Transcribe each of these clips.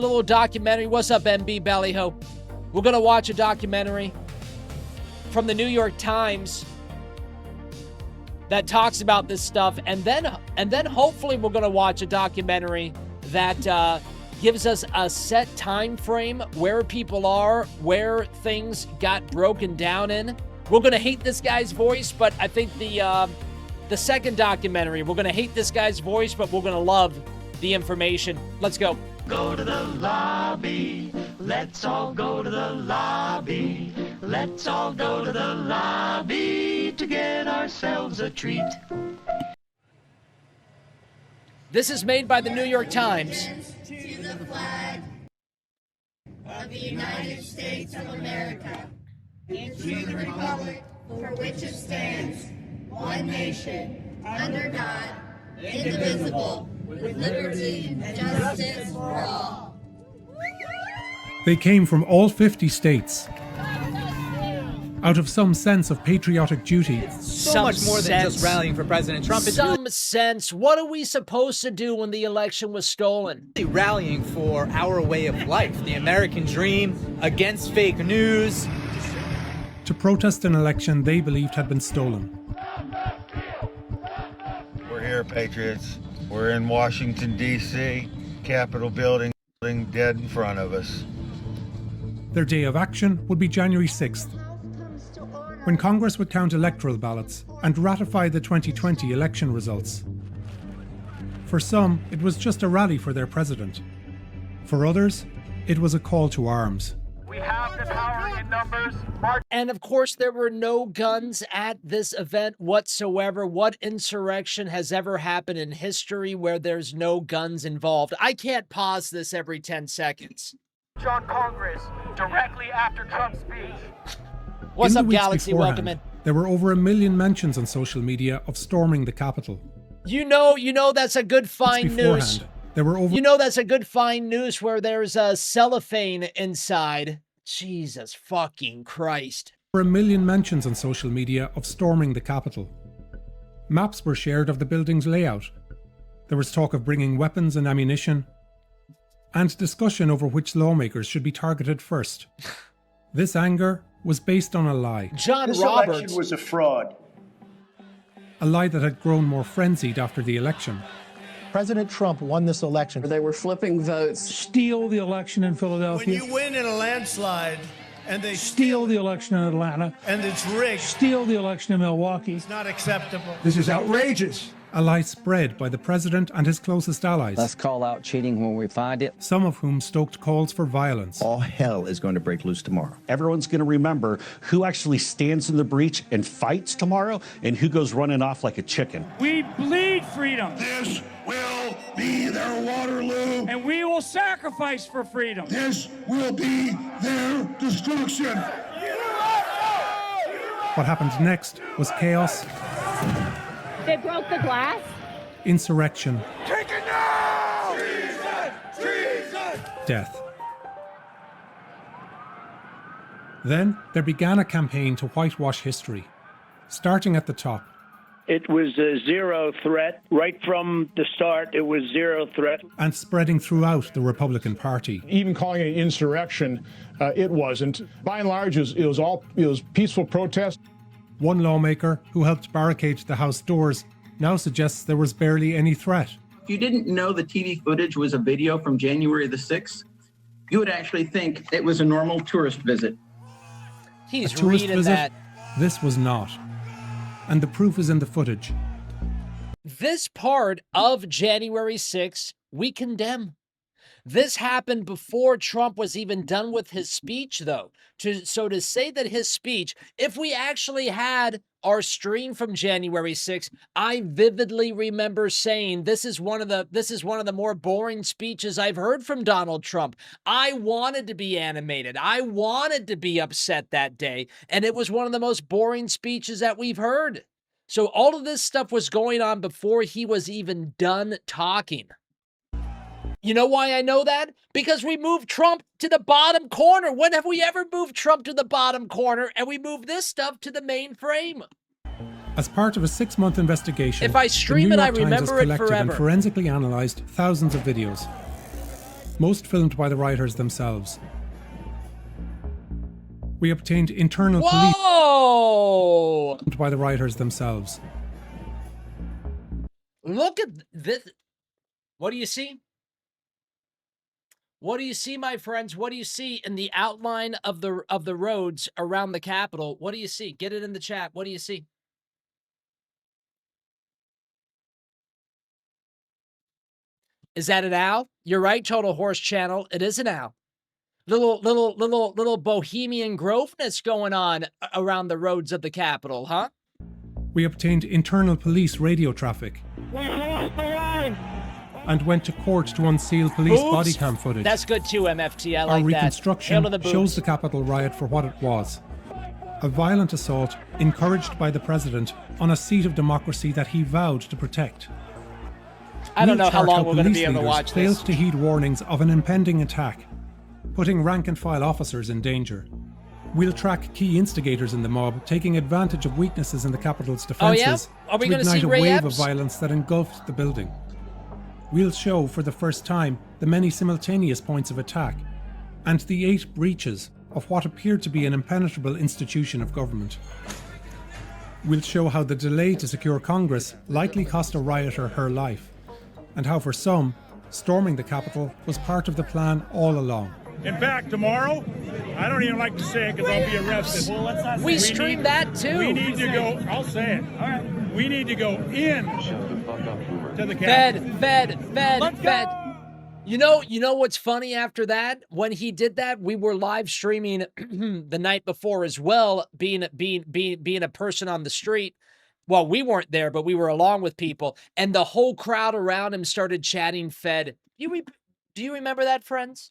A little documentary. What's up, MB Ballyho? We're going to watch a documentary from the New York Times that talks about this stuff, and then hopefully we're going to watch a documentary that gives us a set time frame where people are, where things got broken down in. We're going to hate this guy's voice, but I think the second documentary, we're going to hate this guy's voice, but we're going to love the information. Let's go. Go to the lobby. Let's all go to the lobby. Let's all go to the lobby to get ourselves a treat. This is made by the New York Times. To the flag of the United States of America, and to the republic for which it stands, one nation, under God, indivisible, with liberty and justice for all. They came from all 50 states. Out of some sense of patriotic duty. So much more than just rallying for President Trump. It's Some sense. What are we supposed to do when the election was stolen? really rallying for our way of life, the American dream, against fake news. To protest an election they believed had been stolen. We're here, Patriots. We're in Washington, D.C., Capitol building dead in front of us. Their day of action would be January 6th, when Congress would count electoral ballots and ratify the 2020 election results. For some, it was just a rally for their president. For others, it was a call to arms. We have the power in numbers. And of course, there were no guns at this event whatsoever. What insurrection has ever happened in history where there's no guns involved? I can't pause this every 10 seconds. On Congress directly after Trump's speech. What's In the up, weeks Galaxy? beforehand, Welcome in. there were over 1 million mentions on social media of storming the Capitol. You know that's a good fine news. Beforehand, there were over You know that's a good fine news where there's a cellophane inside. Jesus fucking Christ. 1 million mentions on social media of storming the Capitol. Maps were shared of the building's layout. There was talk of bringing weapons and ammunition, and discussion over which lawmakers should be targeted first. This anger was based on a lie. John This Roberts. election was a fraud. A lie that had grown more frenzied after the election. President Trump won this election. They were flipping votes. Steal the election in Philadelphia. When you win in a landslide and they steal the election in Atlanta. And it's rigged. Steal the election in Milwaukee. It's not acceptable. This is outrageous. A lie spread by the president and his closest allies. Let's call out cheating when we find it. Some of whom stoked calls for violence. All hell is going to break loose tomorrow. Everyone's going to remember who actually stands in the breach and fights tomorrow and who goes running off like a chicken. We bleed freedom. This will be their Waterloo. And we will sacrifice for freedom. This will be their destruction. What happened next was chaos, They broke the glass? insurrection, Take it now! Treason! Treason! death. Then there began a campaign to whitewash history, starting at the top. It was a zero threat. Right from the start, it was zero threat. And spreading throughout the Republican Party. Even calling it an insurrection, it wasn't. By and large, it was peaceful protest. One lawmaker who helped barricade the House doors now suggests there was barely any threat. If you didn't know the TV footage was a video from January the 6th, you would actually think it was a normal tourist visit. He's A tourist reading visit? that. This was not. And the proof is in the footage. This part of January 6th, we condemn. This happened before Trump was even done with his speech, though. So to say that his speech, if we actually had our stream from January 6th, I vividly remember saying this is one of the more boring speeches I've heard from Donald Trump. I wanted to be animated. I wanted to be upset that day, and it was one of the most boring speeches that we've heard. So all of this stuff was going on before he was even done talking. You know why I know that? Because we moved Trump to the bottom corner. When have we ever moved Trump to the bottom corner and we moved this stuff to the main frame? As part of a 6-month investigation, If I stream the it, New I York Times has remember it collected forever. and forensically analysed thousands of videos. most filmed by the rioters themselves. We obtained internal police filmed by the rioters themselves. Look at this. What do you see? What do you see, my friends? What do you see in the outline of the roads around the Capitol? What do you see? Get it in the chat. What do you see? Is that an owl? You're right, Total Horse Channel. It is an owl. Little bohemian groveness going on around the roads of the Capitol, huh? We obtained internal police radio traffic and went to court to unseal police body cam footage. That's good too, MFT. I like that. Our reconstruction Hail to the shows the Capitol riot for what it was. A violent assault encouraged by the president on a seat of democracy that he vowed to protect. I don't know how long we're going to police be able to leaders watch failed this. to heed warnings of an impending attack, putting rank-and-file officers in danger. We'll track key instigators in the mob, taking advantage of weaknesses in the Capitol's defences Are we to gonna ignite see a Ray wave of Epps? violence that engulfed the building. We'll show for the first time the many simultaneous points of attack and the 8 breaches of what appeared to be an impenetrable institution of government. We'll show how the delay to secure Congress likely cost a rioter her life, and how for some, storming the Capitol was part of the plan all along. In fact, tomorrow, I don't even like to say it because I'll be arrested. Well, let's not We stream that too. We need to go, I'll say it. All right. We need to go in to the Capitol. Fed. You know what's funny after that? When he did that, we were live streaming the night before as well, being a person on the street. Well, we weren't there, but we were along with people, and the whole crowd around him started chanting Fed. Do you remember that, friends?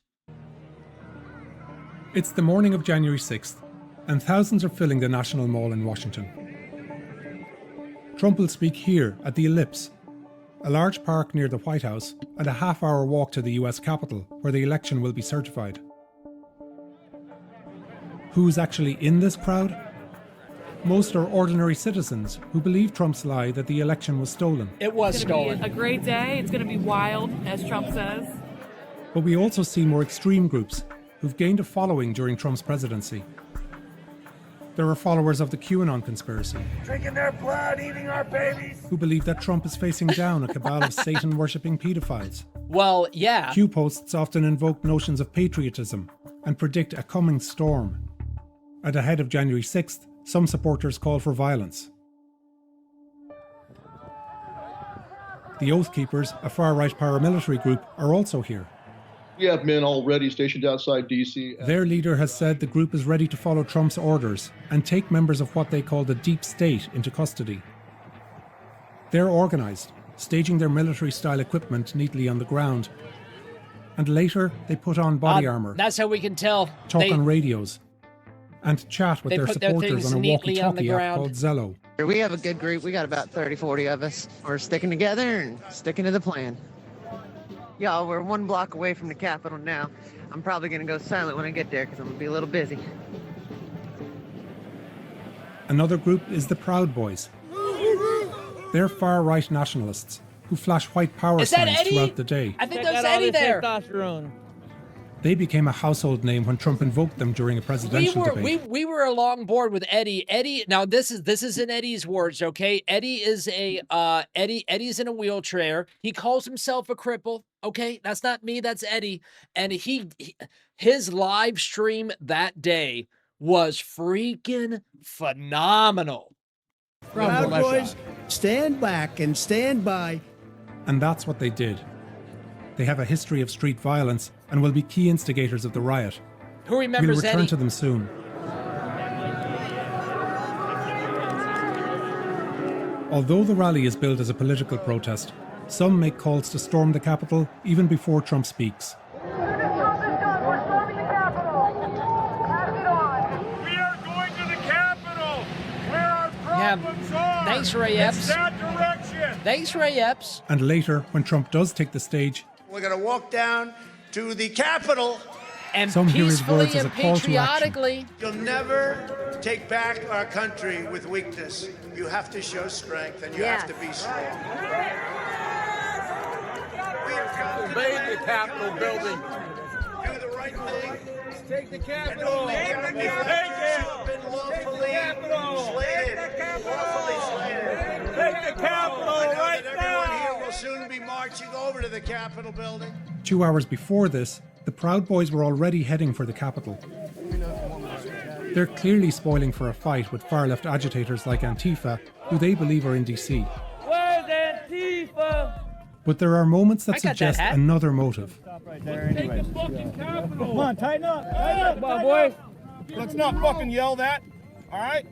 It's the morning of January 6th, and thousands are filling the National Mall in Washington. Trump will speak here at the Ellipse, a large park near the White House and a half-hour walk to the US Capitol, where the election will be certified. Who's actually in this crowd? Most are ordinary citizens who believe Trump's lie that the election was stolen. It was It's gonna stolen. be a great day. It's going to be wild, as Trump says. But we also see more extreme groups who've gained a following during Trump's presidency. There are followers of the QAnon conspiracy Drinking their blood, eating our babies. who believe that Trump is facing down a cabal of Satan-worshipping pedophiles. Well, yeah. Q posts often invoke notions of patriotism and predict a coming storm. And ahead of January 6th, some supporters call for violence. The Oath Keepers, a far-right paramilitary group, are also here. We have men already stationed outside D.C. Their leader has said the group is ready to follow Trump's orders and take members of what they call the deep state into custody. They're organised, staging their military-style equipment neatly on the ground. And later, they put on body armour, That's how we can tell. talk on radios, and chat with They their put their supporters things on a neatly on the walkie-talkie app ground. called Zello. We have a good group. We got about 30, 40 of us. We're sticking together and sticking to the plan. Y'all, we're 1 block away from the Capitol now. I'm probably going to go silent when I get there because I'm going to be a little busy. Another group is the Proud Boys. They're far-right nationalists who flash white power Is that signs Eddie? throughout the day. I think there's Eddie there. They became a household name when Trump invoked them during a presidential debate. We were along board with Eddie. Eddie, now this is in Eddie's words, okay? Eddie's in a wheelchair. He calls himself a cripple, okay? That's not me, that's Eddie. And his live stream that day was freaking phenomenal. Proud Boys, stand back and stand by. And that's what they did. They have a history of street violence and will be key instigators of the riot. Who remembers We'll return Eddie? to them soon. Although the rally is billed as a political protest, some make calls to storm the Capitol even before Trump speaks. We are going to the Capitol, where our problems are. Thanks, Ray Epps. It's that direction. Thanks, Ray Epps. And later, when Trump does take the stage, We're going to walk down to the Capitol. And some hear his peacefully words as a and call to action. patriotically. You'll never take back our country with weakness. You have to show strength and you have to be strong. Invade the Capitol building. Do the right thing. Take the Capitol. Take it. Been lawfully slated. Lawfully slated. Take the Capitol right Everyone here now. will soon be marching over to the Capitol building. 2 hours before this, the Proud Boys were already heading for the Capitol. They're clearly spoiling for a fight with far-left agitators like Antifa, who they believe are in DC. Where's Antifa? But there are moments that I got that suggest hat. another motive. Take the fucking Capitol. Come on, tighten up. Tighten up, my boy. Let's not fucking yell that. All right?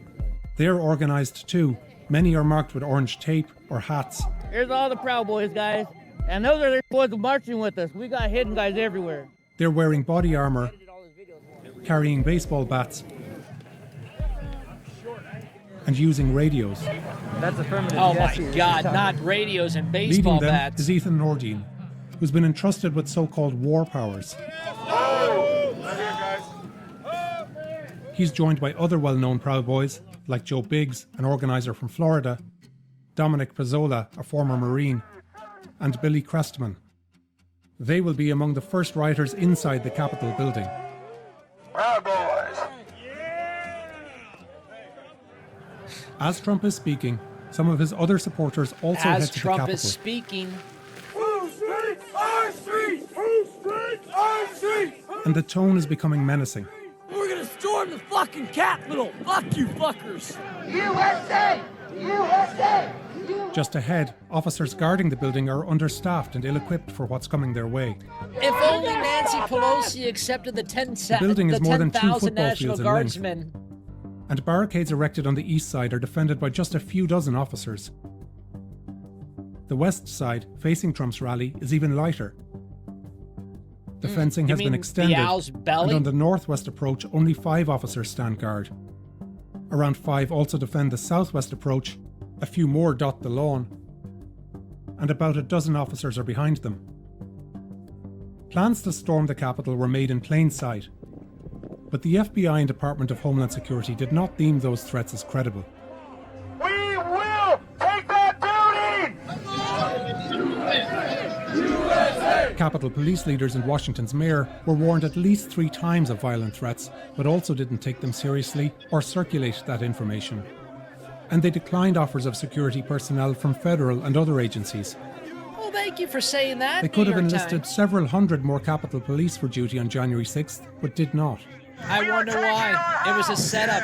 They're organised too. Many are marked with orange tape or hats. Here's all the Proud Boys, guys. And those are the boys marching with us. We got hidden guys everywhere. They're wearing body armour, carrying baseball bats, and using radios. That's affirmative. Oh my God, not radios and Leading baseball them bats. is Ethan Nordine, who's been entrusted with so-called war powers. He's joined by other well-known Proud Boys, like Joe Biggs, an organiser from Florida, Dominic Pizzola, a former Marine, and Billy Crestman. They will be among the first rioters inside the Capitol building. Proud Boys. As Trump is speaking, some of his other supporters also head As to Trump the is Capitol. speaking, Whose street? Our street. Whose street? Our street. And the tone is becoming menacing. We're gonna storm the fucking Capitol. Fuck you, fuckers. USA! USA! Just ahead, officers guarding the building are understaffed and ill-equipped for what's coming their way. if only Nancy Pelosi accepted the 10,000 building is more than 2 football National fields in length. Guardsmen. And barricades erected on the east side are defended by just a few dozen officers. The west side, facing Trump's rally, is even lighter. The fencing You has been mean extended, the owl's belly? and on the northwest approach, only 5 officers stand guard. Around 5 also defend the southwest approach, a few more dot the lawn, and about a dozen officers are behind them. Plans to storm the Capitol were made in plain sight, but the FBI and Department of Homeland Security did not deem those threats as credible. We will take that building! Capitol Police leaders and Washington's mayor were warned at least 3 times of violent threats, but also didn't take them seriously or circulate that information. And they declined offers of security personnel from federal and other agencies. Well, thank you for saying that. They could New have York enlisted Times. several hundred more Capitol Police for duty on January 6th, but did not. I wonder why. It was a setup.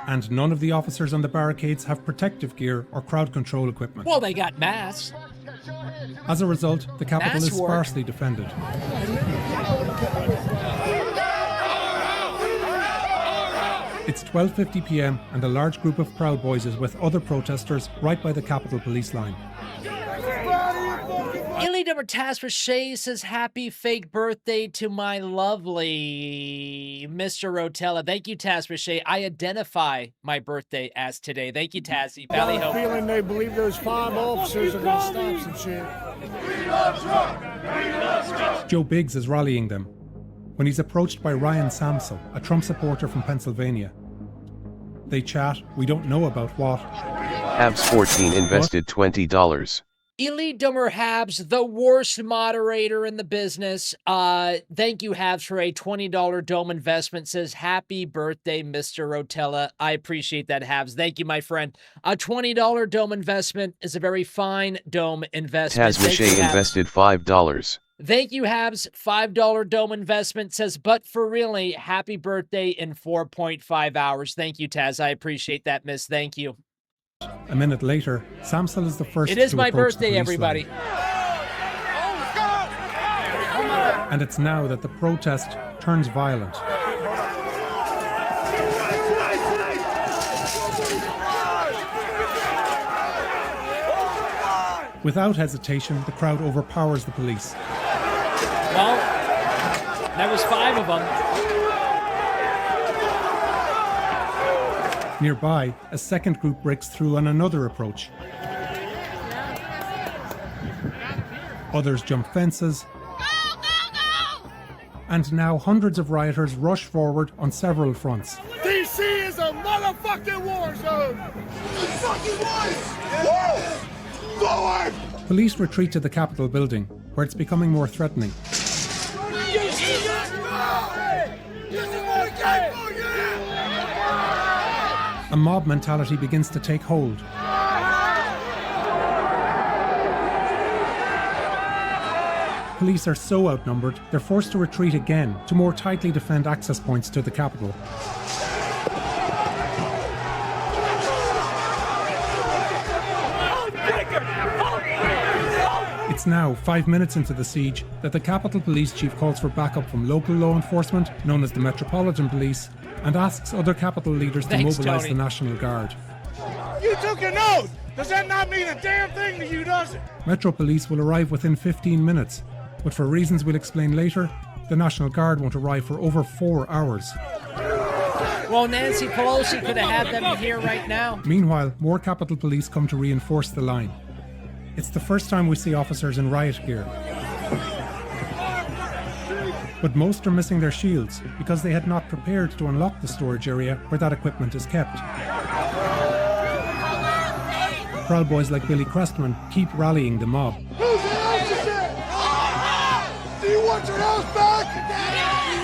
And none of the officers on the barricades have protective gear or crowd control equipment. Well, they got masks. As a result, the Capitol Mass is work. sparsely defended. It's 12:50 p.m. and a large group of Proud Boys is with other protesters right by the Capitol Police line. Illy Number Task Shay says, happy fake birthday to my lovely Mr. Rotella. Thank you, Taz Shay. I identify my birthday as today. Thank you, Tazzy. Valley Hope. Feeling they believe those 5 officers are going to stop some shit. Joe Biggs is rallying them when he's approached by Ryan Samsel, a Trump supporter from Pennsylvania. They chat, we don't know about what. Habs 14 invested $20. Illy Dummer Habs, the worst moderator in the business. Thank you, Habs, for a $20 dome investment. Says, happy birthday, Mr. Rotella. I appreciate that, Habs. Thank you, my friend. A $20 dome investment is a very fine dome investment. Taz Mache invested $5. Thank you, Habs. $5 dome investment. Says, but for really, happy birthday in 4.5 hours. Thank you, Taz. I appreciate that, miss. Thank you. A minute later, Samsel is the first It is to my approach the birthday, police everybody. line. And it's now that the protest turns violent. Without hesitation, the crowd overpowers the police. Well, that was 5 of them. Nearby, a second group breaks through on another approach. Others jump fences. And now hundreds of rioters rush forward on several fronts. DC is a motherfucking war zone! Fucking war! Forward! Police retreat to the Capitol building, where it's becoming more threatening. A mob mentality begins to take hold. Police are so outnumbered, they're forced to retreat again to more tightly defend access points to the Capitol. It's now 5 minutes into the siege that the Capitol Police Chief calls for backup from local law enforcement, known as the Metropolitan Police, and asks other Capitol leaders to mobilize the National Guard. You took an oath! Does that not mean a damn thing to you, does it? Metro Police will arrive within 15 minutes, but for reasons we'll explain later, the National Guard won't arrive for over 4 hours. Well, Nancy Pelosi could have had them here right now. Meanwhile, more Capitol Police come to reinforce the line. It's the first time we see officers in riot gear. But most are missing their shields because they had not prepared to unlock the storage area where that equipment is kept. Proud Boys like Billy Crestman keep rallying the mob. Who's the officer? Do you want your house back?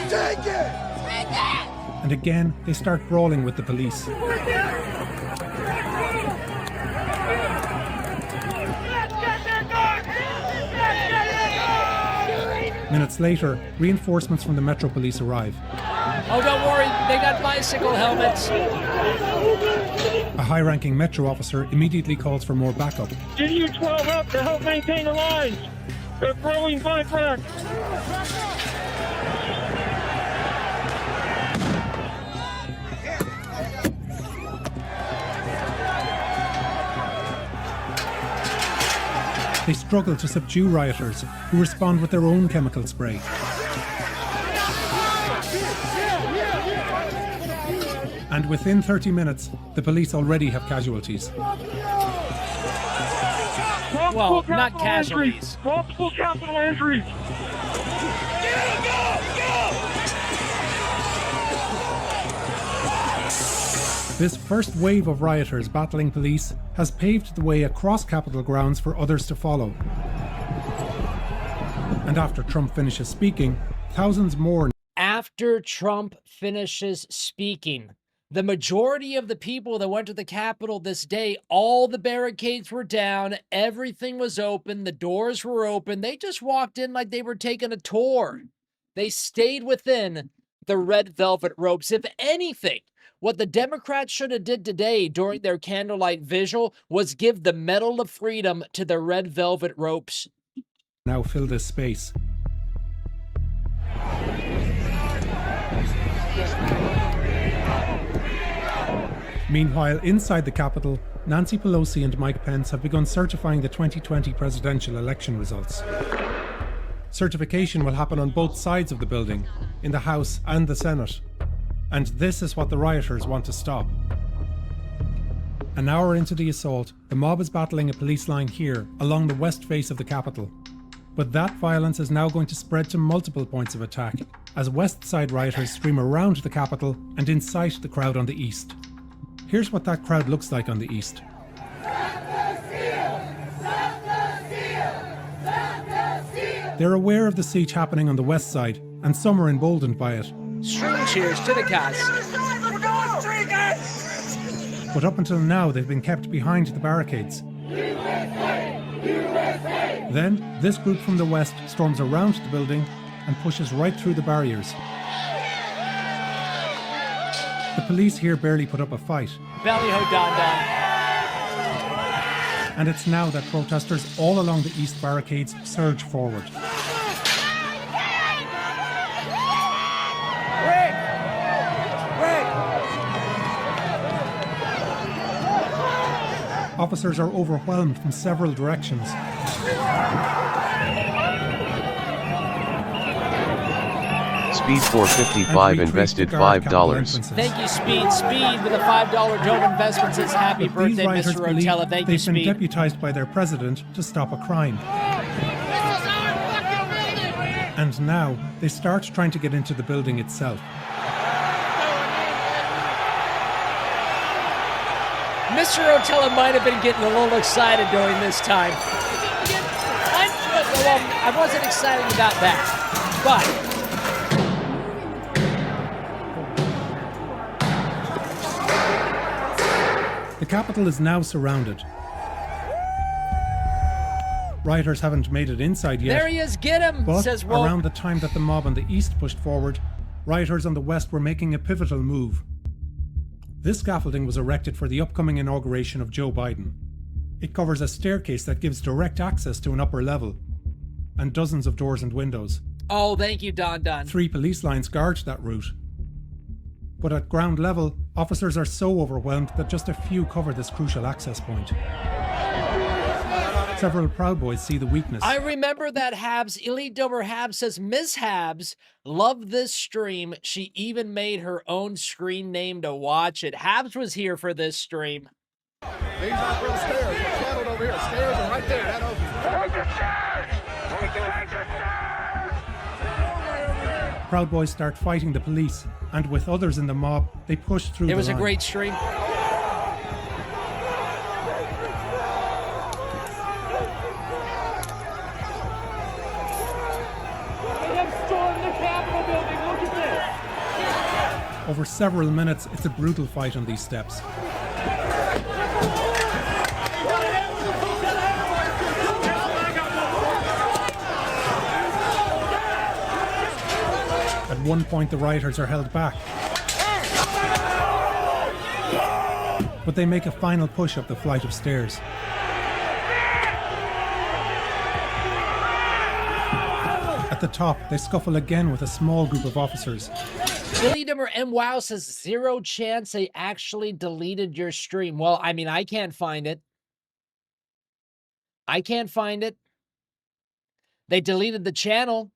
Take it! And again, they start brawling with the police. Minutes later, reinforcements from the Metro Police arrive. Oh, don't worry, they got bicycle helmets. A high-ranking Metro officer immediately calls for more backup. Get U-12 up to help maintain the lines. They're throwing bike back. They struggle to subdue rioters, who respond with their own chemical spray. And within 30 minutes, the police already have casualties. Well, not casualties. Multiple capital injuries. This first wave of rioters battling police has paved the way across Capitol grounds for others to follow. And after Trump finishes speaking, thousands more. After Trump finishes speaking, the majority of the people that went to the Capitol this day, all the barricades were down, everything was open, the doors were open. They just walked in like they were taking a tour. They stayed within the red velvet ropes. If anything, what the Democrats should have did today during their candlelight vigil was give the Medal of Freedom to the red velvet ropes. Now fill this space. Meanwhile, inside the Capitol, Nancy Pelosi and Mike Pence have begun certifying the 2020 presidential election results. Certification will happen on both sides of the building, in the House and the Senate. And this is what the rioters want to stop. An hour into the assault, the mob is battling a police line here, along the west face of the Capitol. But that violence is now going to spread to multiple points of attack, as West Side rioters stream around the Capitol and incite the crowd on the east. Here's what that crowd looks like on the east. They're aware of the siege happening on the west side, and some are emboldened by it. String cheers to the cause. But up until now, they've been kept behind the barricades. Then, this group from the west storms around the building and pushes right through the barriers. The police here barely put up a fight. Ballyho-don-don. And it's now that protesters all along the east barricades surge forward. Officers are overwhelmed from several directions. Speed 455 invested $5. Thank you, Speed. Speed with a $5 Dome Investment says happy But birthday, these rioters Mr. believe Rotella. Thank you, they've been Speed. deputized by their president to stop a crime. And now they start trying to get into the building itself. Mr. Rotella might have been getting a little excited during this time. Well, I wasn't excited about that, but the capital is now surrounded. Rioters haven't made it inside yet. There he is, get him, but says Wolf. around the time that the mob on the east pushed forward, rioters on the west were making a pivotal move. This scaffolding was erected for the upcoming inauguration of Joe Biden. It covers a staircase that gives direct access to an upper level, and dozens of doors and windows. Oh, thank you, Don Don. 3 police lines guard that route. But at ground level, officers are so overwhelmed that just a few cover this crucial access point. Several Proud Boys see the weakness. I remember that Habs, Elite Dober Habs says, Miss Habs loved this stream. She even made her own screen name to watch it. Habs was here for this stream. These are real stairs. They're shadowed over here. Stairs are right there. Head over. Take the stairs! Take the stairs! Proud Boys start fighting the police, and with others in the mob, they push through the line. It was a great stream. Over several minutes, it's a brutal fight on these steps. At one point, the rioters are held back. But they make a final push up the flight of stairs. At the top, they scuffle again with a small group of officers. Billy Dimmer M. Wow says 0 chance they actually deleted your stream. Well, I mean, I can't find it. I can't find it. They deleted the channel.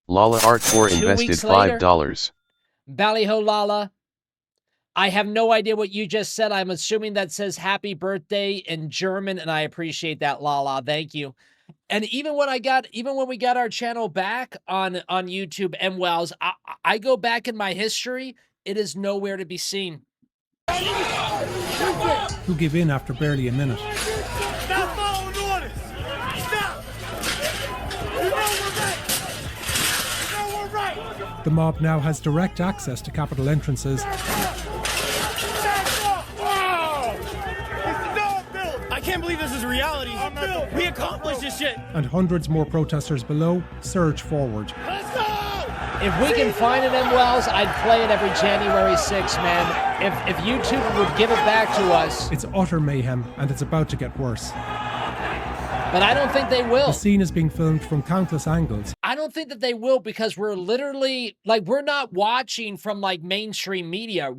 Lala Art 4 invested $5. Ballyho Lala. I have no idea what you just said. I'm assuming that says happy birthday in German, and I appreciate that, Lala. Thank you. And even when we got our channel back on YouTube, MWows, I go back in my history, it is nowhere to be seen. Who give in after barely a minute. Stop following orders! Stop! You know we're right! The mob now has direct access to Capitol entrances. I can't believe this is reality. We accomplished this shit. And hundreds more protesters below surge forward. Let's go! If we can find an MWows, I'd play it every January 6th, man. If YouTube would give it back to us. It's utter mayhem, and it's about to get worse. But I don't think they will. The scene is being filmed from countless angles. I don't think that they will, because we're literally, like, we're not watching from, like, mainstream media.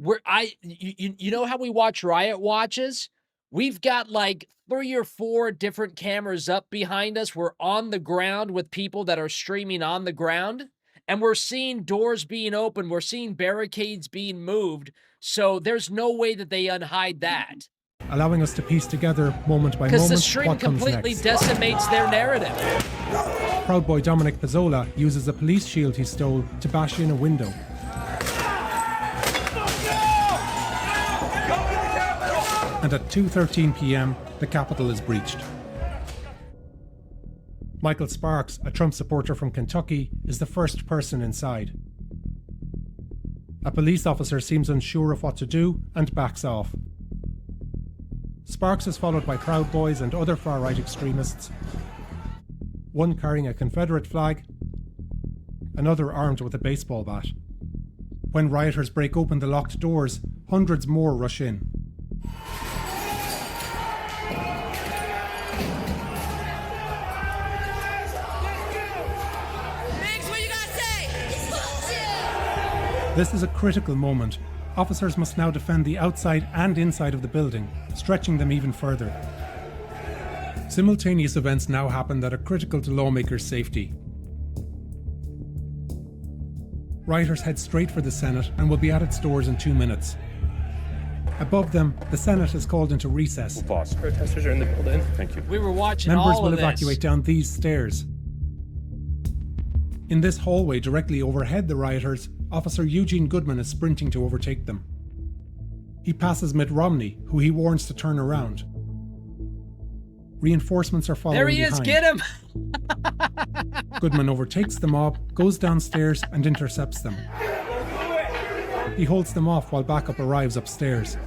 You know how we watch Riot Watches? We've got like 3 or 4 different cameras up behind us. We're on the ground with people that are streaming on the ground, and we're seeing doors being opened. We're seeing barricades being moved. So there's no way that they unhide that. Allowing us to piece together moment by moment because the stream what comes completely next. decimates their narrative. Proud Boy Dominic Pizzola uses a police shield he stole to bash in a window. And at 2:13 p.m., the Capitol is breached. Michael Sparks, a Trump supporter from Kentucky, is the first person inside. A police officer seems unsure of what to do and backs off. Sparks is followed by Proud Boys and other far-right extremists, one carrying a Confederate flag, another armed with a baseball bat. When rioters break open the locked doors, hundreds more rush in. This is a critical moment. Officers must now defend the outside and inside of the building, stretching them even further. Simultaneous events now happen that are critical to lawmakers' safety. Rioters head straight for the Senate and will be at its doors in 2 minutes. Above them, the Senate is called into recess. We'll pause. Protesters are in the building. Thank you. We were watching Members all will of this. evacuate down these stairs. In this hallway directly overhead the rioters, Officer Eugene Goodman is sprinting to overtake them. He passes Mitt Romney, who he warns to turn around. Reinforcements are following There he is, behind. get him! Goodman overtakes the mob, goes downstairs and intercepts them. He holds them off while backup arrives upstairs.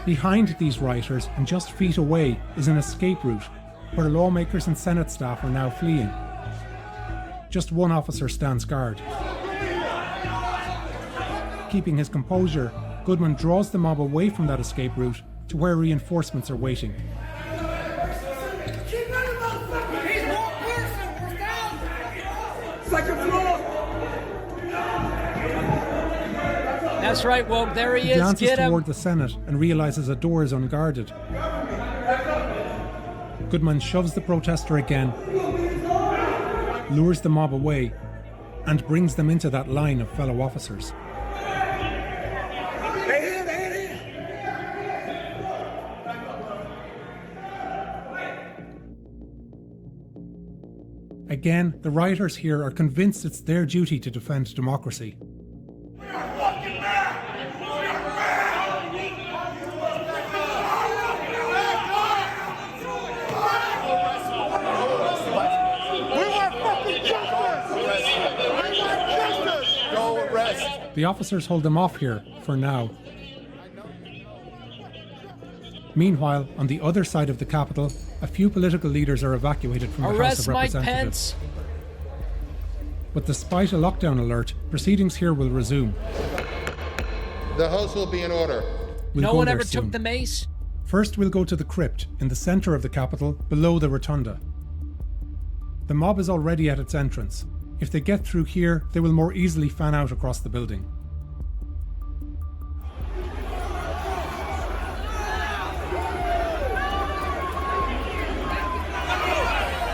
Behind these rioters and just feet away is an escape route where lawmakers and Senate staff are now fleeing. Just one officer stands guard. Keeping his composure, Goodman draws the mob away from that escape route to where reinforcements are waiting. That's right, Woke. There he is. Glances Get him. toward the Senate and realizes a door is unguarded. Goodman shoves the protester again, lures the mob away, and brings them into that line of fellow officers. Again, the rioters here are convinced it's their duty to defend democracy. The officers hold them off here, for now. Meanwhile, on the other side of the Capitol, a few political leaders are evacuated from the House of Arrest Mike Representatives. Pence. But despite a lockdown alert, proceedings here will resume. The House will be in order. We'll No go one there ever soon. took the mace? First, we'll go to the crypt in the centre of the Capitol, below the rotunda. The mob is already at its entrance. If they get through here, they will more easily fan out across the building.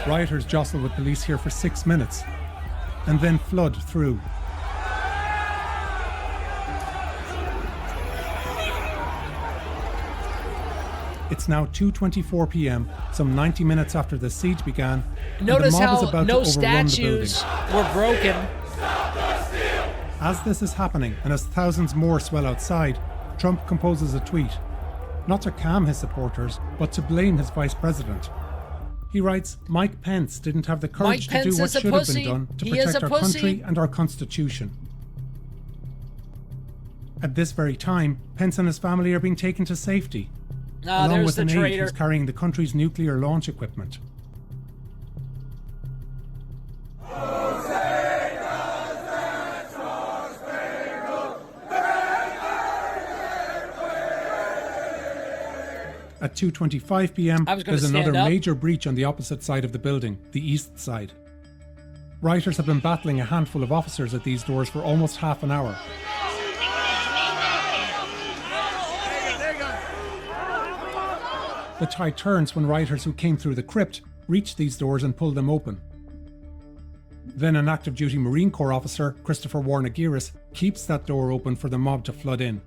Rioters jostle with police here for 6 minutes, and then flood through. It's now 2:24 p.m., some 90 minutes after the siege began, Notice and the mob is how about no to overrun statues the building. were broken. As this is happening, and as thousands more swell outside, Trump composes a tweet, not to calm his supporters, but to blame his vice president. He writes, Mike Pence didn't have the courage to do what should have been done to protect our country and our Constitution. At this very time, Pence and his family are being taken to safety, along There's with the an aide traitor. who's carrying the country's nuclear launch equipment. At 2:25 p.m, there's another major breach on the opposite side of the building, the east side. Rioters have been battling a handful of officers at these doors for almost half an hour. The tide turns when rioters who came through the crypt reach these doors and pull them open. Then an active duty Marine Corps officer, Christopher Warnagiris, keeps that door open for the mob to flood in.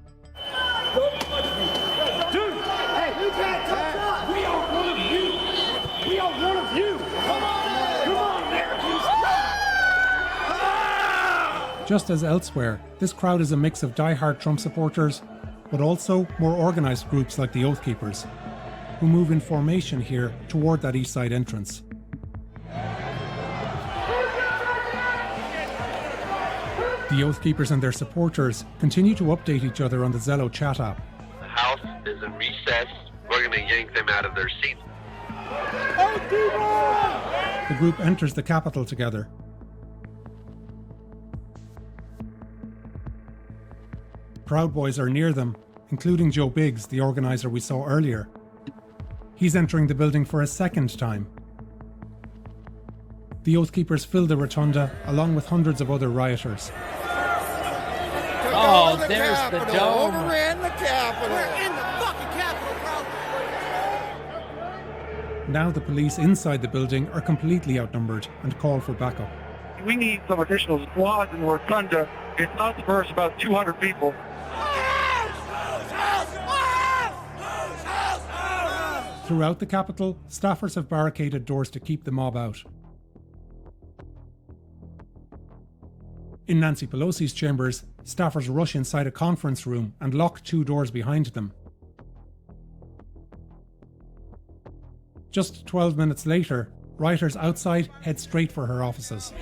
Just as elsewhere, this crowd is a mix of die-hard Trump supporters, but also more organised groups like the Oath Keepers, who move in formation here toward that east side entrance. The Oath Keepers and their supporters continue to update each other on the Zello chat app. The House is in recess. We're going to yank them out of their seats. The group enters the Capitol together. Proud Boys are near them, including Joe Biggs, the organizer we saw earlier. He's entering the building for a second time. The Oath Keepers fill the rotunda, along with hundreds of other rioters. Oh, there's the dome. Overran the Capitol. We're in the fucking Capitol, bro. Now the police inside the building are completely outnumbered and call for backup. We need some additional squads in Rotunda. It's not diverse, about 200 people. Throughout the Capitol, staffers have barricaded doors to keep the mob out. In Nancy Pelosi's chambers, staffers rush inside a conference room and lock 2 doors behind them. Just 12 minutes later, rioters outside head straight for her offices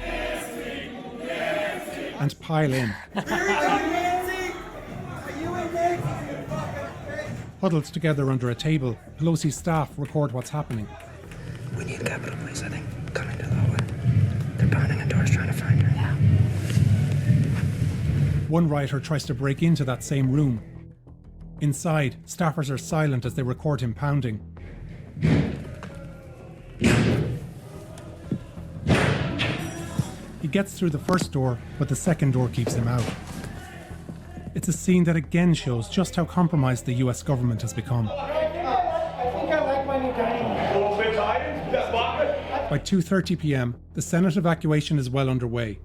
and pile in. Huddled together under a table, Pelosi's staff record what's happening. We need Capitol Police, I think, coming to the hallway. They're pounding on doors trying to find her. Yeah. One rioter tries to break into that same room. Inside, staffers are silent as they record him pounding. He gets through the first door, but the second door keeps him out. It's a scene that again shows just how compromised the US government has become. By 2:30 p.m, the Senate evacuation is well underway.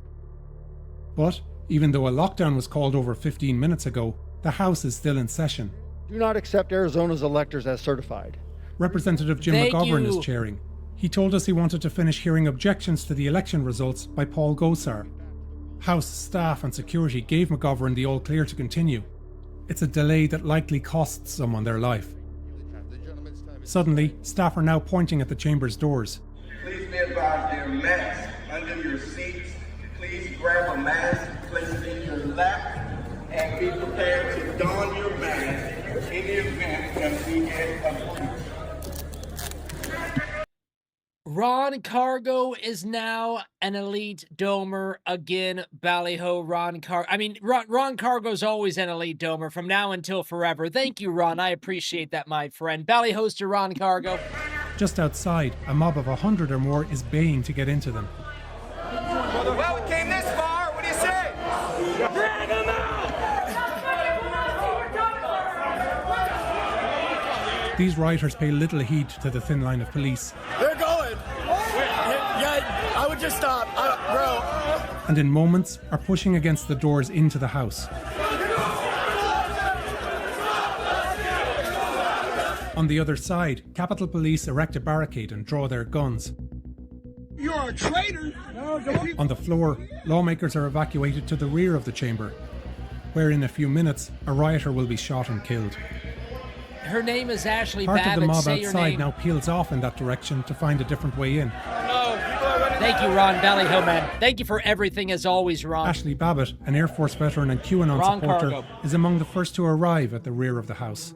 But, even though a lockdown was called over 15 minutes ago, the House is still in session. Do not accept Arizona's electors as certified. Representative Jim McGovern is chairing. He told us he wanted to finish hearing objections to the election results by Paul Gosar. House staff and security gave McGovern the all-clear to continue. It's a delay that likely costs someone their life. Suddenly, staff are now pointing at the chamber's doors. Please be advised there are masks under your seats. Please grab a mask, place it in your lap, and be prepared to don your mask in the event that we get approved. Ron Cargo is now an elite domer again. Ballyho Ron Cargo's always an elite domer from now until forever. Thank you, Ron. I appreciate that, my friend. Ballyhoster Ron Cargo. Just outside, a mob of 100 or more is baying to get into them. Well, we came this far. What do you say? Drag them out! These rioters pay little heed to the thin line of police. They're going. Yeah, I would just stop. Bro. And in moments are pushing against the doors into the House. On the other side, Capitol Police erect a barricade and draw their guns. You're a traitor! On the floor, lawmakers are evacuated to the rear of the chamber, where in a few minutes, a rioter will be shot and killed. Her name is Ashley Part Babbitt. of the mob Say outside now peels off in that direction to find a different way in. Thank you, Ron Ballyho, man. Thank you for everything as always, Ron. Ashley Babbitt, an Air Force veteran and QAnon Ron supporter, Cargo. is among the first to arrive at the rear of the House.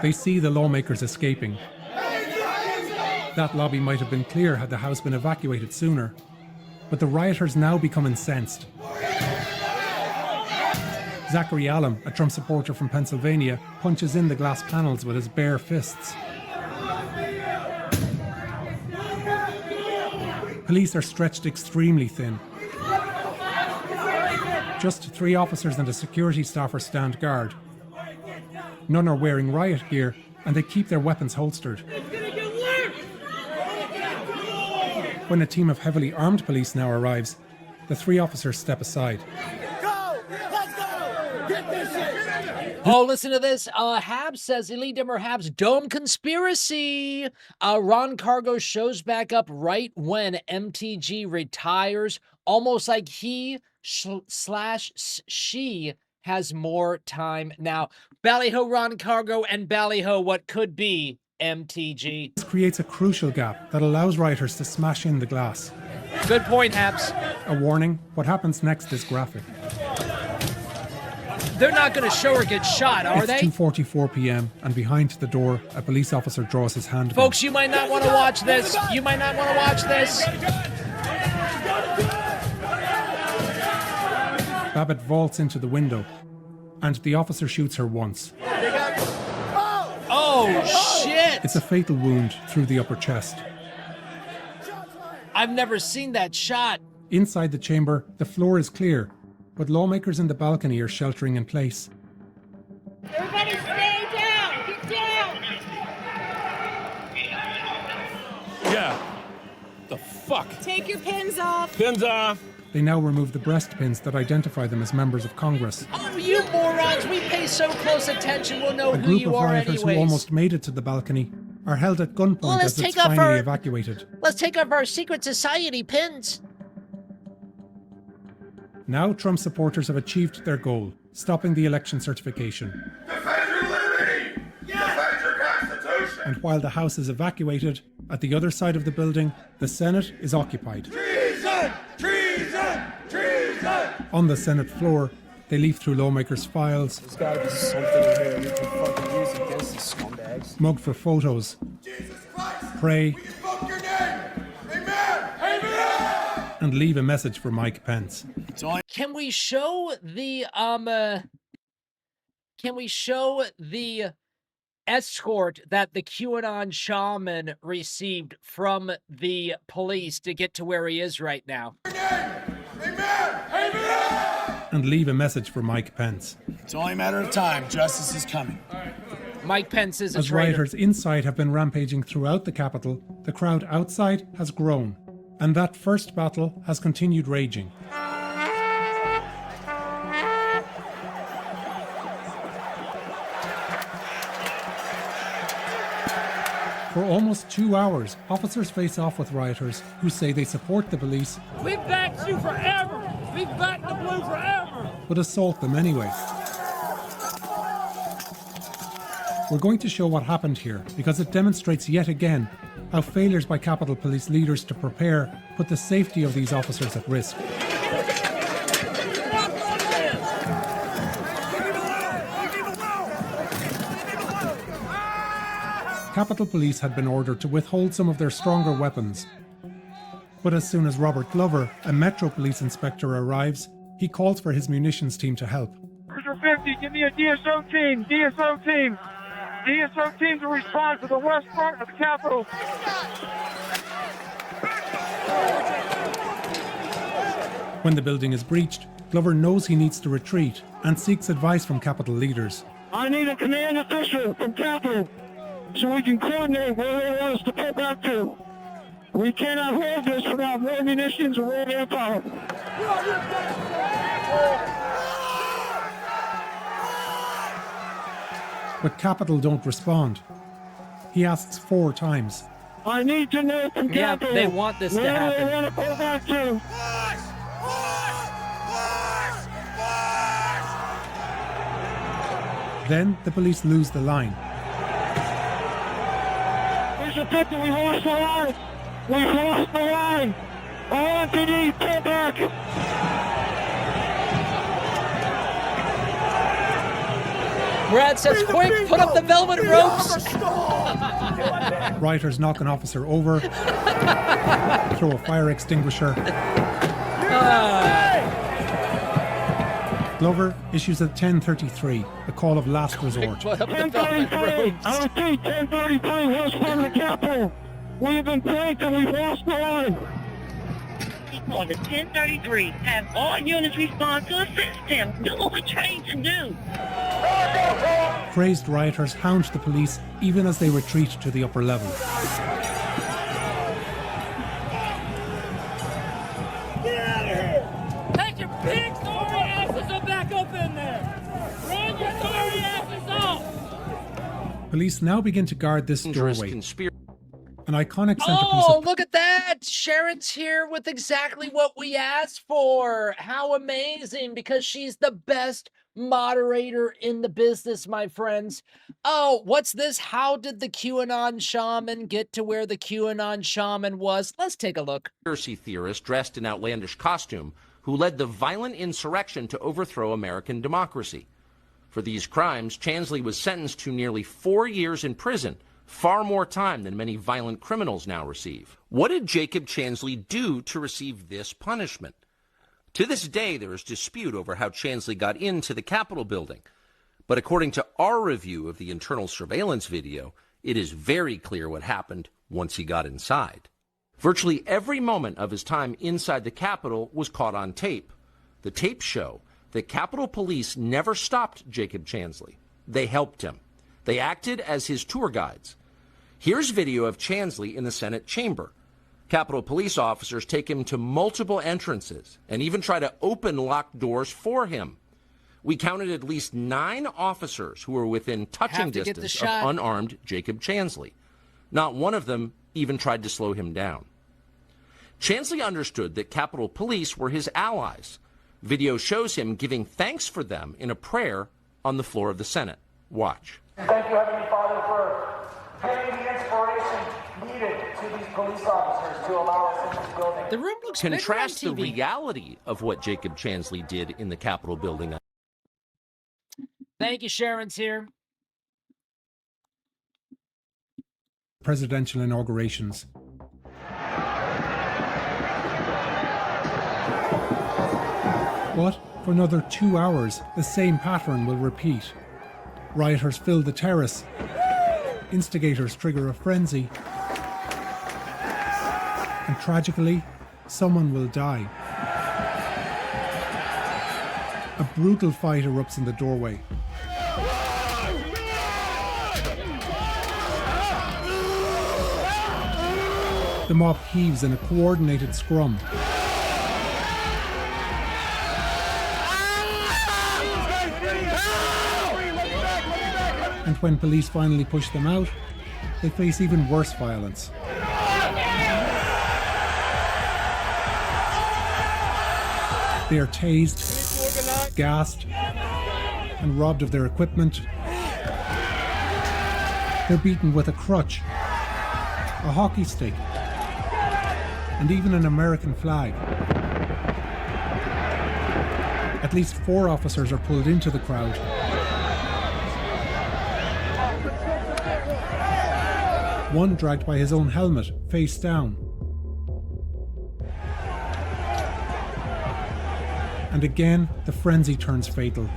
They see the lawmakers escaping. That lobby might have been clear had the House been evacuated sooner, but the rioters now become incensed. Zachary Allen, a Trump supporter from Pennsylvania, punches in the glass panels with his bare fists. Police are stretched extremely thin. Just 3 officers and a security staffer stand guard. None are wearing riot gear, and they keep their weapons holstered. When a team of heavily armed police now arrives, the 3 officers step aside. Oh, listen to this. Habs says, Elite Dimmer Habs, Dome Conspiracy. Ron Cargo shows back up right when MTG retires, almost like he / she has more time now. Ballyho Ron Cargo and Ballyho what could be MTG. This creates a crucial gap that allows rioters to smash in the glass. Good point, Habs. A warning, what happens next is graphic. They're not going to show her get shot, are they? It's 2:44 p.m. and behind the door, a police officer draws his handgun. Folks, you might not want to watch this. You might not want to watch this. Babbitt vaults into the window, and the officer shoots her once. Oh, shit! It's a fatal wound through the upper chest. I've never seen that shot. Inside the chamber, the floor is clear, but lawmakers in the balcony are sheltering in place. Everybody stay down! Get down! Yeah. The fuck? Take your pins off. Pins off. They now remove the breastpins that identify them as members of Congress. Oh, you morons! We pay so close attention, we'll know A who group you of are rioters anyways. who almost made it to the balcony are held at gunpoint as it's finally evacuated. Let's take off our secret society pins. Now Trump supporters have achieved their goal, stopping the election certification. Defend your liberty! Defend your Constitution! And while the House is evacuated, at the other side of the building, the Senate is occupied. Treason! Treason! Treason! On the Senate floor, they leaf through lawmakers' files. There's gotta be something in here we can fucking use against these scumbags. Mug for photos. Jesus Christ! Pray. We spoke your name! Amen! Amen! And leave a message for Mike Pence. Can we show the escort that the QAnon shaman received from the police to get to where he is right now? Amen! Amen! And leave a message for Mike Pence. It's only a matter of time. Justice is coming. Mike Pence is a As traitor. rioters inside have been rampaging throughout the Capitol, the crowd outside has grown. And that first battle has continued raging. For almost 2 hours, officers face off with rioters who say they support the police. We've backed you forever. We've backed the blue forever. But assault them anyway. We're going to show what happened here because it demonstrates yet again how failures by Capitol Police leaders to prepare put the safety of these officers at risk. Capitol Police had been ordered to withhold some of their stronger weapons. But as soon as Robert Glover, a Metro Police inspector, arrives, he calls for his munitions team to help. Cruiser 50, give me a DSO team. DSO team. DSO team to respond to the west front of the Capitol. When the building is breached, Glover knows he needs to retreat and seeks advice from Capitol leaders. I need a command official from Capitol so we can coordinate where they want us to pull back to. We cannot hold this without more munitions or more manpower. But Capitol don't respond. He asks 4 times. I need to know from Capitol. They want this to happen. Where they want to pull back to. Then the police lose the line. There's a pit that we lost the line. We've lost the line. All MPD, pull back. Brad says, quick, put up the velvet ropes. Rioters knock an officer over, throw a fire extinguisher. Glover issues at 10:33, a call of last resort. 10:33. I repeat, 10:33. West front of the Capitol. We have been pranked and we've lost the line. On the 1033, have all units respond to assist him. Do what we're trained to do. Crazed rioters hound the police even as they retreat to the upper level. Get out of here! Take your big sorry asses and back up in there! Run your sorry asses off! Police now begin to guard this doorway. An iconic centerpiece Oh, look at that! Sharon's here with exactly what we asked for. How amazing, because she's the best moderator in the business, my friends. Oh, what's this? How did the QAnon shaman get to where the QAnon shaman was? Let's take a look. Conspiracy theorist dressed in outlandish costume who led the violent insurrection to overthrow American democracy. For these crimes, Chansley was sentenced to nearly 4 years in prison, far more time than many violent criminals now receive. What did Jacob Chansley do to receive this punishment? To this day, there is dispute over how Chansley got into the Capitol building. But according to our review of the internal surveillance video, it is very clear what happened once he got inside. Virtually every moment of his time inside the Capitol was caught on tape. The tapes show that Capitol Police never stopped Jacob Chansley. They helped him. They acted as his tour guides. Here's video of Chansley in the Senate chamber. Capitol Police officers take him to multiple entrances and even try to open locked doors for him. We counted at least 9 officers who were within touching distance of unarmed Jacob Chansley. Not one of them even tried to slow him down. Chansley understood that Capitol Police were his allies. Video shows him giving thanks for them in a prayer on the floor of the Senate. Watch. Thank you, Heavenly Father, for giving the inspiration needed to these police officers to allow us into the building. The room looks Contrast bigger on the TV. reality of what Jacob Chansley did in the Capitol building. Thank you, Sharon's here. Presidential inaugurations. But for another 2 hours, the same pattern will repeat. Rioters fill the terrace. Instigators trigger a frenzy. And tragically, someone will die. A brutal fight erupts in the doorway. The mob heaves in a coordinated scrum. And when police finally push them out, they face even worse violence. They are tased, gassed, and robbed of their equipment. They're beaten with a crutch, a hockey stick, and even an American flag. At least 4 officers are pulled into the crowd. One dragged by his own helmet, face down. And again, the frenzy turns fatal.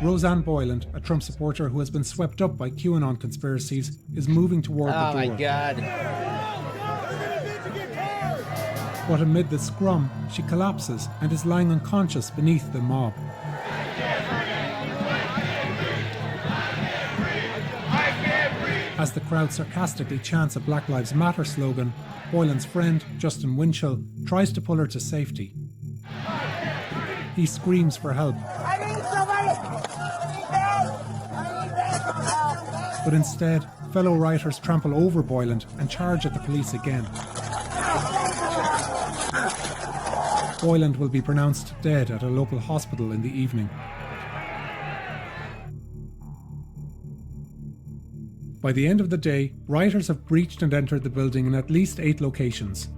Roseanne Boyland, a Trump supporter who has been swept up by QAnon conspiracies, is moving toward the door. Oh my God. But amid the scrum, she collapses and is lying unconscious beneath the mob. As the crowd sarcastically chants a Black Lives Matter slogan, Boylan's friend, Justin Winchell, tries to pull her to safety. He screams for help. I need somebody! But instead, fellow rioters trample over Boyland and charge at the police again. Boyland will be pronounced dead at a local hospital in the evening. By the end of the day, rioters have breached and entered the building in at least 8 locations.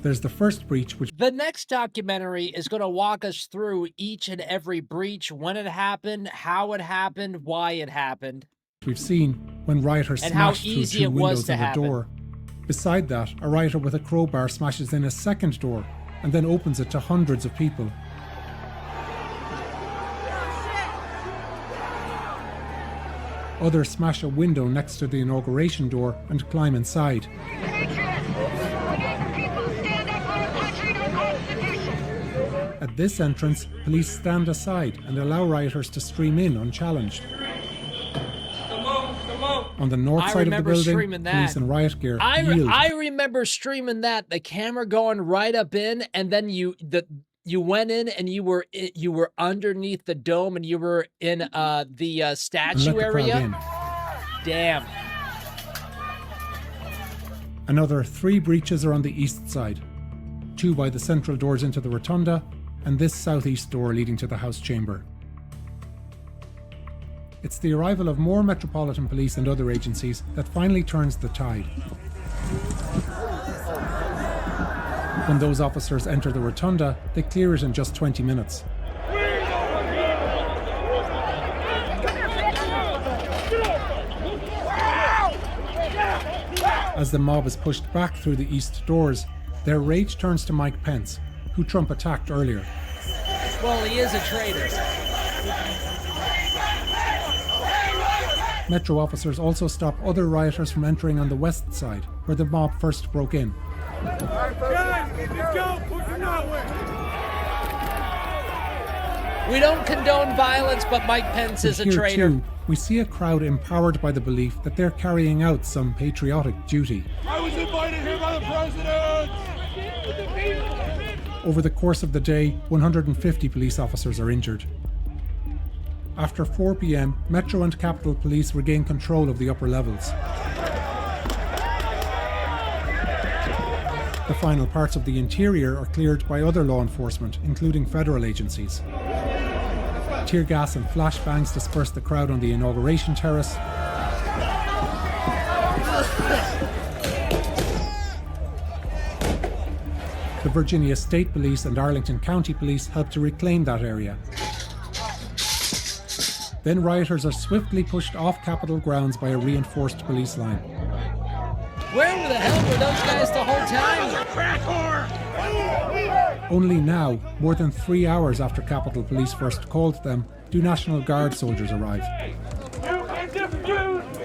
There's the first breach, which... The next documentary is going to walk us through each and every breach, when it happened, how it happened, why it happened. We've seen when rioters and how smashed through easy 2 it was windows to of a happen. door. Beside that, a rioter with a crowbar smashes in a second door and then opens it to hundreds of people. Others smash a window next to the inauguration door and climb inside. At this entrance, police stand aside and allow rioters to stream in unchallenged. On the north side of the building, police in riot gear yield. I remember streaming that, the camera going right up in, and then you went in and you were underneath the dome and you were in the statue area. Damn. Another 3 breaches are on the east side. 2 by the central doors into the rotunda, and this southeast door leading to the House chamber. It's the arrival of more Metropolitan Police and other agencies that finally turns the tide. When those officers enter the rotunda, they clear it in just 20 minutes. As the mob is pushed back through the east doors, their rage turns to Mike Pence, who Trump attacked earlier. Well, he is a traitor. Metro officers also stop other rioters from entering on the west side, where the mob first broke in. We don't condone violence, but Mike Pence is a traitor. Too, we see a crowd empowered by the belief that they're carrying out some patriotic duty. I was invited here by the president! Over the course of the day, 150 police officers are injured. After 4 p.m, Metro and Capitol Police regained control of the upper levels. The final parts of the interior are cleared by other law enforcement, including federal agencies. Tear gas and flashbangs dispersed the crowd on the inauguration terrace. The Virginia State Police and Arlington County Police helped to reclaim that area. Then rioters are swiftly pushed off Capitol grounds by a reinforced police line. Where the hell were those guys the whole time? Only now, more than 3 hours after Capitol Police first called them, do National Guard soldiers arrive.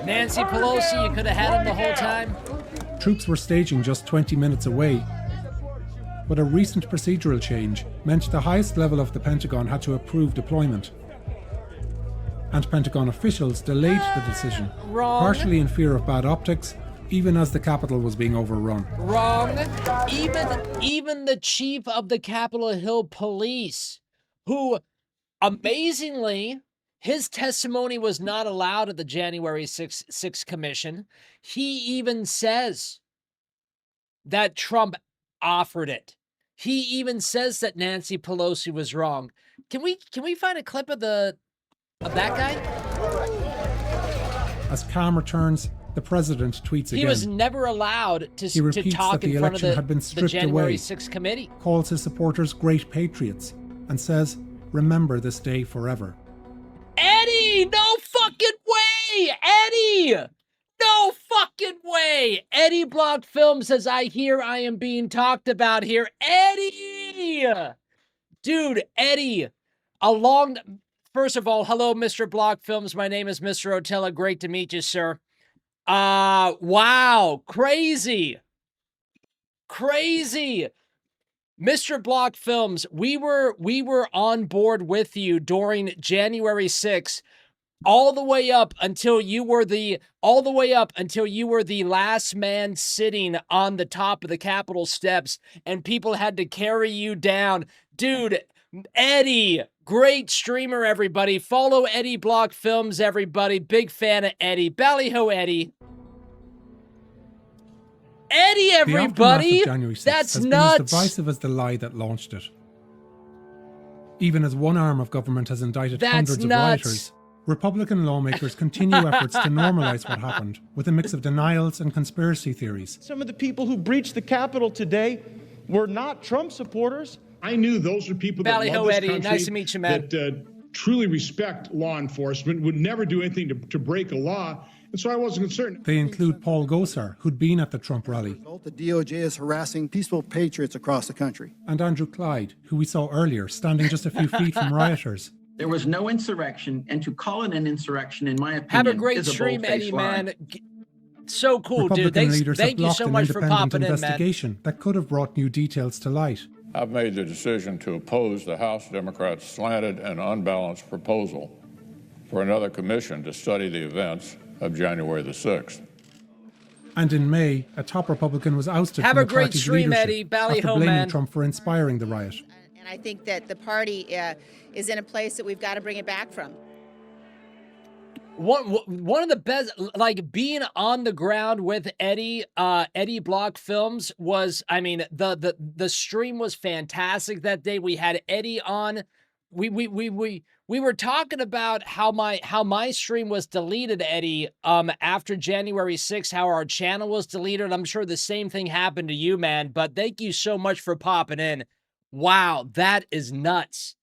Nancy Pelosi, you could have had him the whole time. Troops were staging just 20 minutes away. But a recent procedural change meant the highest level of the Pentagon had to approve deployment. And Pentagon officials delayed the decision, partially in fear of bad optics, even as the Capitol was being overrun. Wrong. Even the chief of the Capitol Hill Police, who, amazingly, his testimony was not allowed at the January 6th Commission. He even says that Trump offered it. He even says that Nancy Pelosi was wrong. Can we find a clip of that guy? As calm returns, the president tweets again. He was never allowed to talk in front of the January 6th committee. Calls his supporters great patriots and says, "Remember this day forever." Eddie, no fucking way! Eddie! No fucking way! Eddie Block Film says, I hear I am being talked about here. Eddie! Dude, Eddie, first of all, hello, Mr. Block Films. My name is Mr. Rotella. Great to meet you, sir. Wow, crazy. Crazy. Mr. Block Films, we were on board with you during January 6th, all the way up until you were the last man sitting on the top of the Capitol steps and people had to carry you down. Dude, Eddie, great streamer, everybody. Follow Eddie Block Films, everybody. Big fan of Eddie. Ballyho Eddie. Eddie, everybody. That's nuts. Been as divisive as the lie that launched it. Even as one arm of government has indicted hundreds of rioters, Republican lawmakers continue efforts to normalize what happened with a mix of denials and conspiracy theories. Some of the people who breached the Capitol today were not Trump supporters. I knew those are people that love this country, nice to meet you, man. that truly respect law enforcement, would never do anything to break a law, and so I wasn't concerned. They include Paul Gosar, who'd been at the Trump rally. The DOJ is harassing peaceful patriots across the country. And Andrew Clyde, who we saw earlier, standing just a few feet from rioters. There was no insurrection, and to call it an insurrection, in my opinion, have a great is stream, Eddie, line. man. So cool, Republican dude. Leaders Thank you so much for popping in, man. Investigation that could have brought new details to light. I've made the decision to oppose the House Democrats' slanted and unbalanced proposal for another commission to study the events of January the 6th. And in May, a top Republican was ousted Have from a the great party's stream, leadership Eddie. Ballyho, after blaming man. Trump for inspiring the riot. And I think that the party is in a place that we've got to bring it back from. One of the best, like being on the ground with Eddie Block Films was, I mean, the stream was fantastic that day. We had Eddie on. We were talking about how my stream was deleted, Eddie, after January 6th, how our channel was deleted. I'm sure the same thing happened to you, man, but thank you so much for popping in. Wow, that is nuts.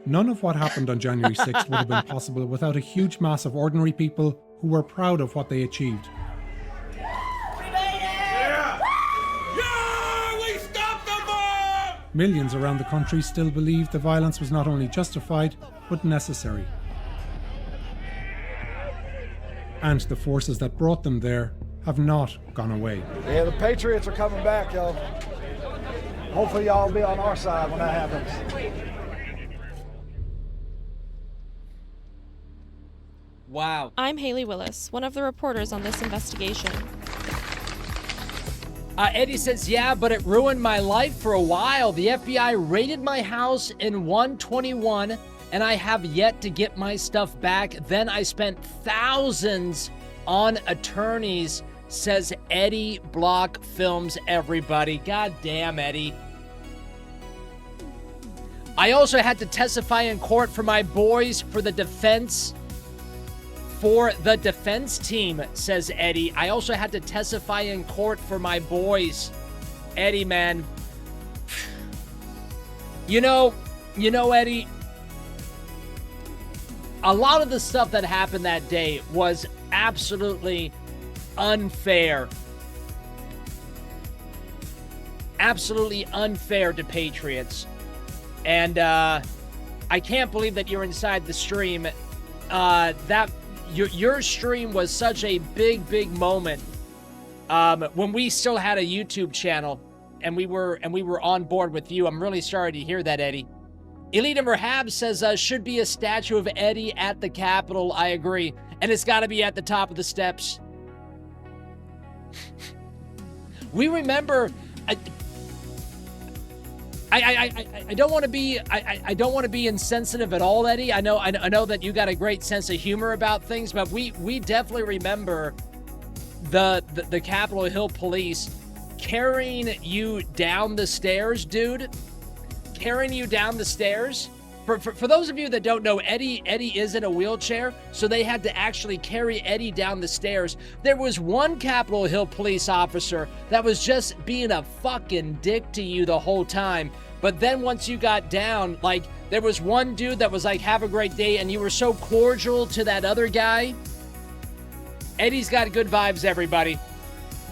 None of what happened on January 6th would have been possible without a huge mass of ordinary people who were proud of what they achieved. We stopped the mob! Millions around the country still believe the violence was not only justified, but necessary. And the forces that brought them there have not gone away. Yeah, the Patriots are coming back, y'all. Hopefully y'all will be on our side when that happens. Wow. I'm Haley Willis, one of the reporters on this investigation. Eddie says, yeah, but it ruined my life for a while. The FBI raided my house in 121 and I have yet to get my stuff back. Then I spent thousands on attorneys, says Eddie Block Films, everybody. God damn, Eddie. I also had to testify in court for my boys for the defense team, says Eddie. I also had to testify in court for my boys. Eddie, man. You know, Eddie, a lot of the stuff that happened that day was absolutely unfair. Absolutely unfair to Patriots. And I can't believe that you're inside the stream. That your stream was such a big moment when we still had a YouTube channel and we were on board with you. I'm really sorry to hear that, Eddie. Elita Merhab says should be a statue of Eddie at the Capitol. I agree, and it's got to be at the top of the steps. We remember. I don't want to be I don't want to be insensitive at all, Eddie. I know that you got a great sense of humor about things, but we definitely remember the Capitol Hill police carrying you down the stairs, dude. Carrying you down the stairs. For those of you that don't know, Eddie is in a wheelchair, so they had to actually carry Eddie down the stairs. There was one Capitol Hill police officer that was just being a fucking dick to you the whole time. But then once you got down, like, there was one dude that was like, have a great day, and you were so cordial to that other guy. Eddie's got good vibes, everybody.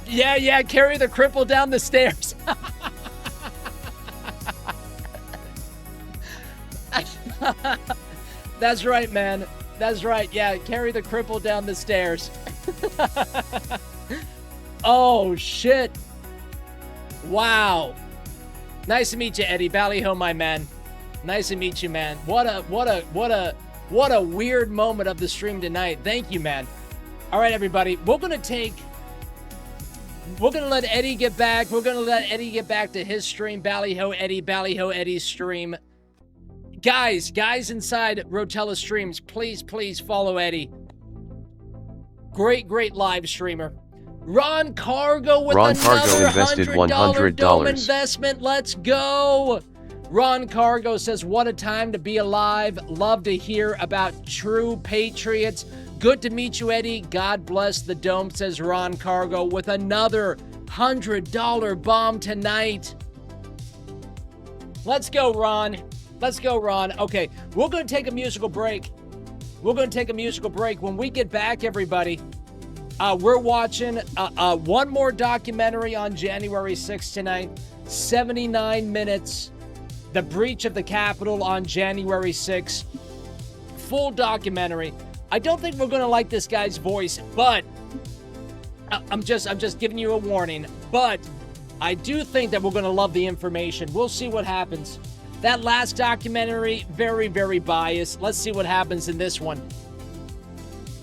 Yeah, carry the cripple down the stairs. That's right, man. That's right. Yeah, carry the cripple down the stairs. Oh, shit. Wow. Nice to meet you, Eddie. Ballyho, my man. Nice to meet you, man. What a weird moment of the stream tonight. Thank you, man. All right, everybody. We're going to let Eddie get back. We're going to let Eddie get back to his stream. Ballyho Eddie's stream. Guys inside Rotella Streams, please follow Eddie. Great live streamer. Ron Cargo with another invested $100 dome investment. Let's go. Ron Cargo says, what a time to be alive. Love to hear about true patriots. Good to meet you, Eddie. God bless the dome, says Ron Cargo with another $100 bomb tonight. Let's go, Ron. Okay, we're going to take a musical break. When we get back, everybody, we're watching one more documentary on January 6th tonight. 79 minutes. The breach of the Capitol on January 6th. Full documentary. I don't think we're going to like this guy's voice, but I'm just giving you a warning. But I do think that we're going to love the information. We'll see what happens. That last documentary, very biased. Let's see what happens in this one.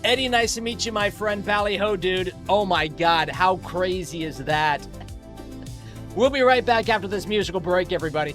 Eddie, nice to meet you, my friend. Ballyho, dude. Oh my God, how crazy is that? We'll be right back after this musical break, everybody.